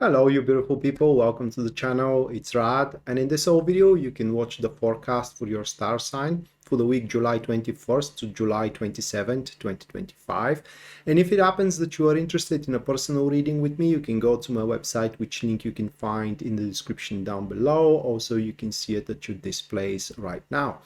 Hello, you beautiful people. Welcome to the channel. It's Rad, and in this whole video, you can watch the forecast for your star sign for the week July 21st to July 27th, 2025. And if it happens that you are interested in a personal reading with me, you can go to my website, which link you can find in the description down below. Also, you can see it at your displays right now.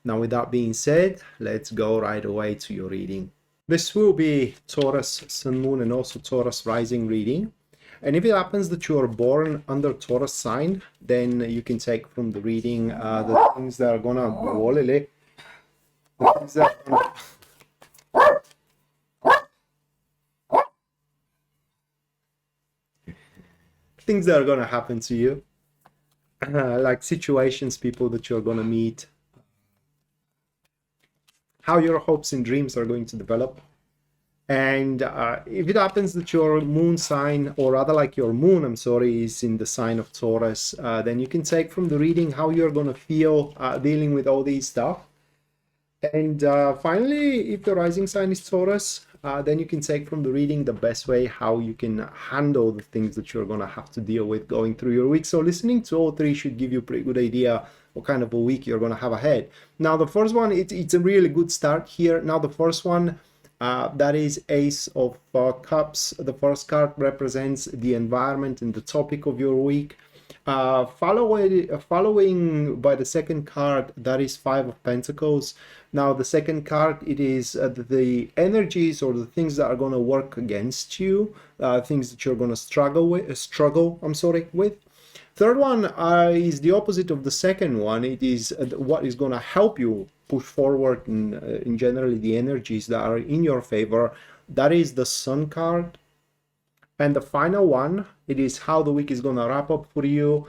Now, with that being said, let's go right away to your reading. This will be Taurus Sun, Moon, and also Taurus Rising reading. And if it happens that you are born under Taurus sign, then you can take from the reading the things that are gonna things that are gonna happen to you, like situations, people that you're gonna meet, how your hopes and dreams are going to develop. And if it happens that your moon sign, or rather like your moon, is in the sign of Taurus, then you can take from the reading how you're going to feel dealing with all these stuff. And finally, if the rising sign is Taurus, then you can take from the reading the best way how you can handle the things that you're going to have to deal with going through your week. So listening to all three should give you a pretty good idea what kind of a week you're going to have ahead. Now, the first one, it's a really good start here. Now, the first one, that is Ace of Cups. The first card represents the environment and the topic of your week. Following by the second card, that is Five of Pentacles. Now, the second card, it is the energies or the things that are going to work against you, things that you're going to struggle with. Third one is the opposite of the second one. It is what is going to help you push forward in generally the energies that are in your favor. That is the Sun card. And the final one, it is how the week is going to wrap up for you.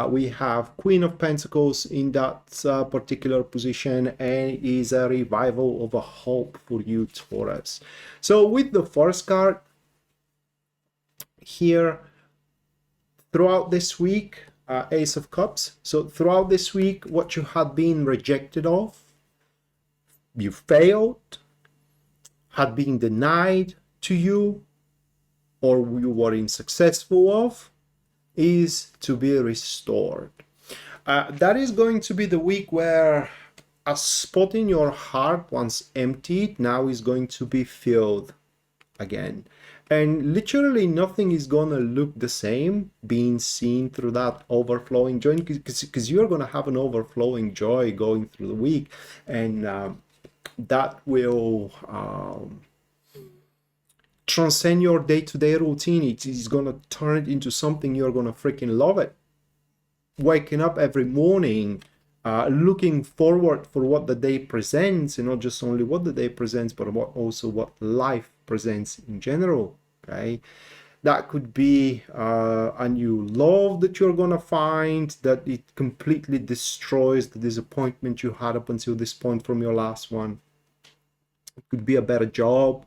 We have Queen of Pentacles in that particular position, and it is a revival of a hope for you, Taurus. So with the first card here, throughout this week, Ace of Cups. So throughout this week, what you had been rejected of, you failed, had been denied to you, or you were unsuccessful of, is to be restored. That is going to be the week where a spot in your heart, once emptied, now is going to be filled again. And literally nothing is going to look the same being seen through that overflowing joy, because you're going to have an overflowing joy going through the week. And that will transcend your day-to-day routine. It is going to turn it into something you're going to freaking love it. Waking up every morning, looking forward for what the day presents, and not just only what the day presents, but also what life presents in general. Okay, that could be a new love that you're gonna find, that it completely destroys the disappointment you had up until this point from your last one. It could be a better job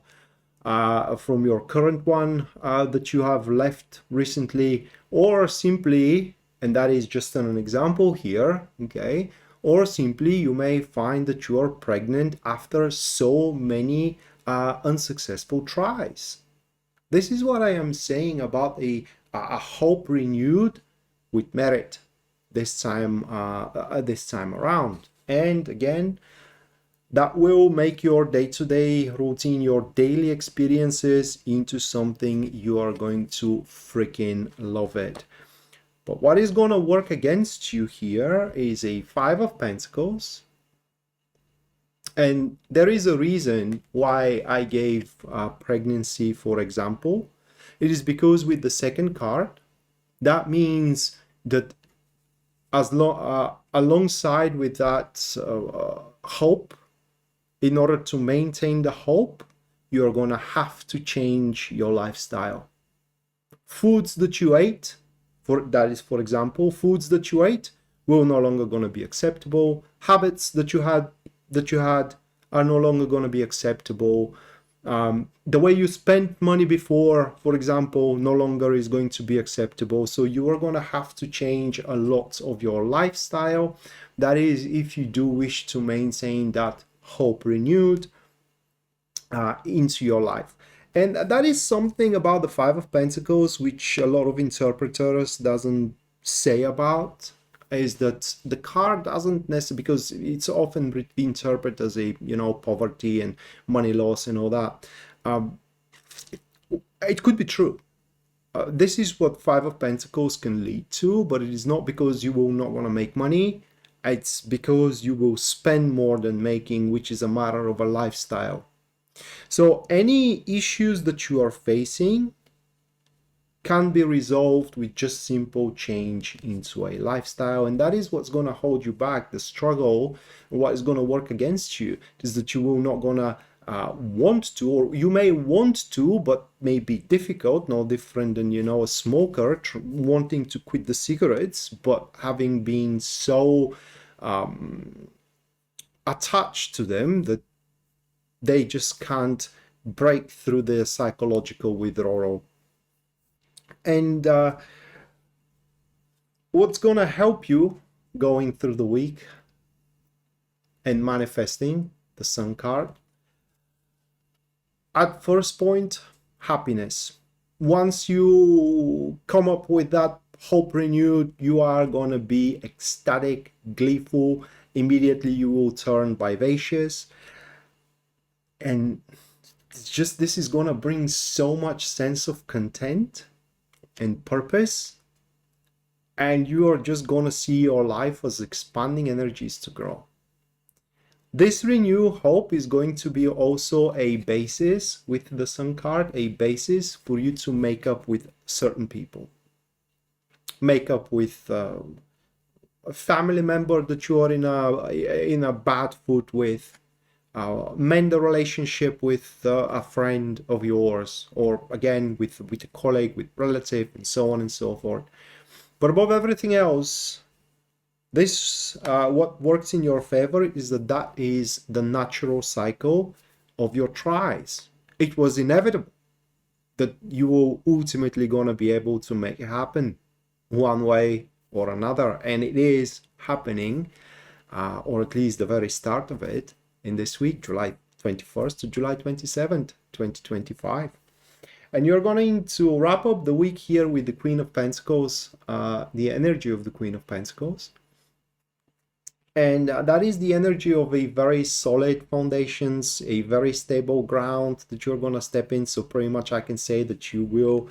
from your current one that you have left recently, or simply, and that is just an example here, okay, or simply you may find that you are pregnant after so many unsuccessful tries. This is what I am saying about a hope renewed with merit this time around. And again, that will make your day-to-day routine, your daily experiences, into something you are going to freaking love it. But what is going to work against you here is a Five of Pentacles. And there is a reason why I gave pregnancy, for example. It is because with the second card, that means that alongside with that hope, in order to maintain the hope, you're going to have to change your lifestyle. Foods that you ate, for example, foods that you ate will no longer going to be acceptable. Habits that you had are no longer going to be acceptable. The way you spent money before, for example, no longer is going to be acceptable. So you are going to have to change a lot of your lifestyle. That is, if you do wish to maintain that hope renewed into your life. And that is something about the Five of Pentacles, which a lot of interpreters doesn't say about, is that the card doesn't necessarily, because it's often interpreted as a, you know, poverty and money loss and all that. It could be true. This is what Five of Pentacles can lead to, but it is not because you will not want to make money. It's because you will spend more than making, which is a matter of a lifestyle. So any issues that you are facing can be resolved with just simple change into a lifestyle, and that is what's going to hold you back. The struggle, what is going to work against you, is that you will not going to want to, or you may want to, but may be difficult. No different than, you know, a smoker wanting to quit the cigarettes, but having been so attached to them that they just can't break through the psychological withdrawal. And what's going to help you going through the week and manifesting the Sun card? At first point, happiness. Once you come up with that hope renewed, you are going to be ecstatic, gleeful. Immediately you will turn vivacious. And it's just, this is going to bring so much sense of content and purpose. And you are just going to see your life as expanding energies to grow. This renewed hope is going to be also a basis with the Sun card, a basis for you to make up with certain people. Make up with a family member that you are in a bad foot with. Mend a relationship with a friend of yours, or again with a colleague, with relative, and so on and so forth. But above everything else, this what works in your favor is that is the natural cycle of your tries. It was inevitable that you will ultimately gonna be able to make it happen one way or another, and it is happening, or at least the very start of it, in this week, July 21st to July 27th, 2025. And you're going to wrap up the week here with the Queen of Pentacles, the energy of the Queen of Pentacles. And that is the energy of a very solid foundations, a very stable ground that you're going to step in. So pretty much I can say that you will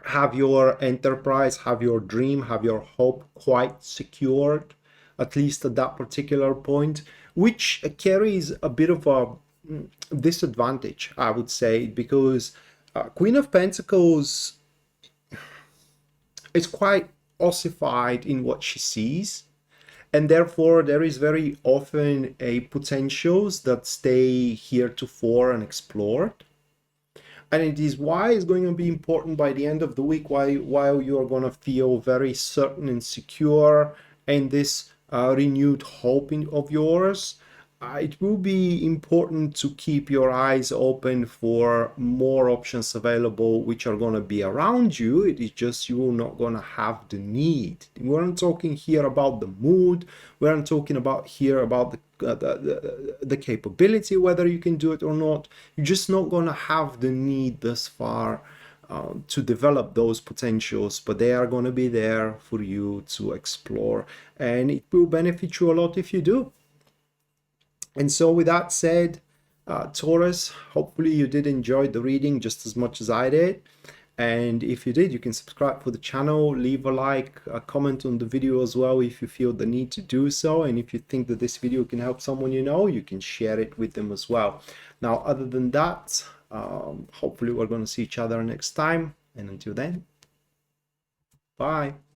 have your enterprise, have your dream, have your hope quite secured, at least at that particular point, which carries a bit of a disadvantage, I would say, because Queen of Pentacles is quite ossified in what she sees, and therefore there is very often a potentials that stay heretofore unexplored. And it is why it's going to be important by the end of the week, while you're going to feel very certain and secure in this renewed hope of yours. It will be important to keep your eyes open for more options available, which are going to be around you. It is just you're not going to have the need. We aren't talking here about the mood. We aren't talking about here about the capability, whether you can do it or not. You're just not going to have the need thus far to develop those potentials, but they are going to be there for you to explore, and it will benefit you a lot if you do. And so with that said, Taurus, hopefully you did enjoy the reading just as much as I did. And if you did, you can subscribe for the channel, leave a like, a comment on the video as well if you feel the need to do so. And if you think that this video can help someone you know, you can share it with them as well. Now, other than that, hopefully we're going to see each other next time. And until then, bye.